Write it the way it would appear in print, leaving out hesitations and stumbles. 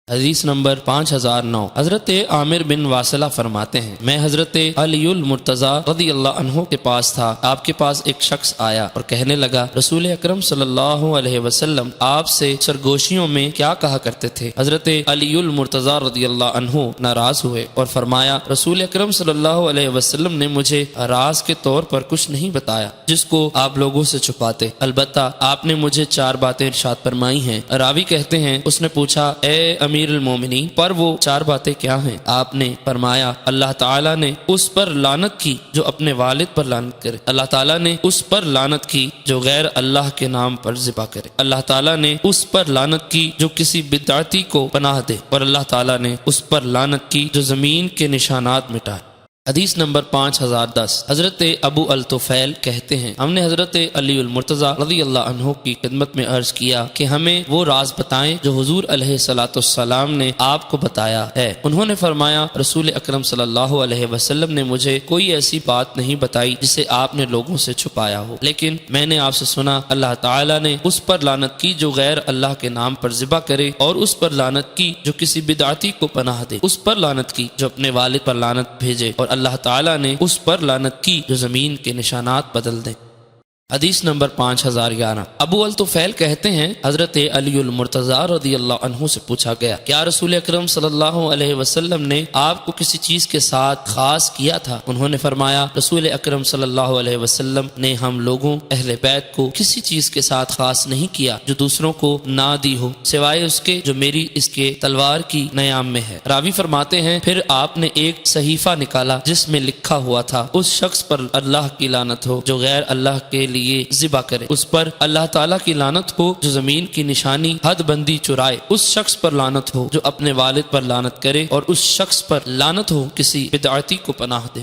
حدیث نمبر 5009 حضرت عامر بن واصلہ فرماتے ہیں میں حضرت علی المرتضی رضی اللہ عنہ کے پاس تھا۔ آپ کے پاس ایک شخص آیا اور کہنے لگا رسول اکرم صلی اللہ علیہ وسلم آپ سے سرگوشیوں میں کیا کہا کرتے تھے؟ حضرت علی المرتضی رضی اللہ عنہ ناراض ہوئے اور فرمایا رسول اکرم صلی اللہ علیہ وسلم نے مجھے راز کے طور پر کچھ نہیں بتایا جس کو آپ لوگوں سے چھپاتے، البتہ آپ نے مجھے 4 باتیں ارشاد فرمائی ہیں۔ راوی کہتے ہیں اس نے پوچھا اے امیر المومنین پر وہ 4 باتیں کیا ہیں؟ آپ نے فرمایا اللہ تعالیٰ نے اس پر لعنت کی جو اپنے والد پر لعنت کرے، اللہ تعالیٰ نے اس پر لعنت کی جو غیر اللہ کے نام پر ذبح کرے، اللہ تعالیٰ نے اس پر لعنت کی جو کسی بدعتی کو پناہ دے، اور اللہ تعالیٰ نے اس پر لعنت کی جو زمین کے نشانات مٹائے۔ حدیث نمبر 5010 حضرت ابو الطفیل کہتے ہیں ہم نے حضرت علی المرتضی رضی اللہ عنہ کی خدمت میں عرض کیا کہ ہمیں وہ راز بتائیں جو حضور علیہ الصلوۃ والسلام نے آپ کو بتایا ہے۔ انہوں نے فرمایا رسول اکرم صلی اللہ علیہ وسلم نے مجھے کوئی ایسی بات نہیں بتائی جسے آپ نے لوگوں سے چھپایا ہو، لیکن میں نے آپ سے سنا اللہ تعالیٰ نے اس پر لعنت کی جو غیر اللہ کے نام پر ذبح کرے، اور اس پر لعنت کی جو کسی بدعتی کو پناہ دے، اس پر لعنت کی جو اپنے والد پر لعنت بھیجے، اور اللہ تعالیٰ نے اس پر لعنت کی جو زمین کے نشانات بدل دیں۔ حدیث نمبر 5011 ابو الطفیل کہتے ہیں حضرت علی المرتضی رضی اللہ عنہ سے پوچھا گیا کیا رسول اکرم صلی اللہ علیہ وسلم نے آپ کو کسی چیز کے ساتھ خاص کیا تھا؟ انہوں نے فرمایا رسول اکرم صلی اللہ علیہ وسلم نے ہم لوگوں اہل بیت کو کسی چیز کے ساتھ خاص نہیں کیا جو دوسروں کو نہ دی ہو سوائے اس کے جو میری اس کے تلوار کی نیام میں ہے۔ راوی فرماتے ہیں پھر آپ نے ایک صحیفہ نکالا جس میں لکھا ہوا تھا اس شخص پر اللہ کی لعنت ہو جو غیر اللہ کے لیے ذبح کرے، اس پر اللہ تعالیٰ کی لعنت ہو جو زمین کی نشانی حد بندی چرائے، اس شخص پر لعنت ہو جو اپنے والد پر لعنت کرے، اور اس شخص پر لعنت ہو کسی بدعتی کو پناہ دے۔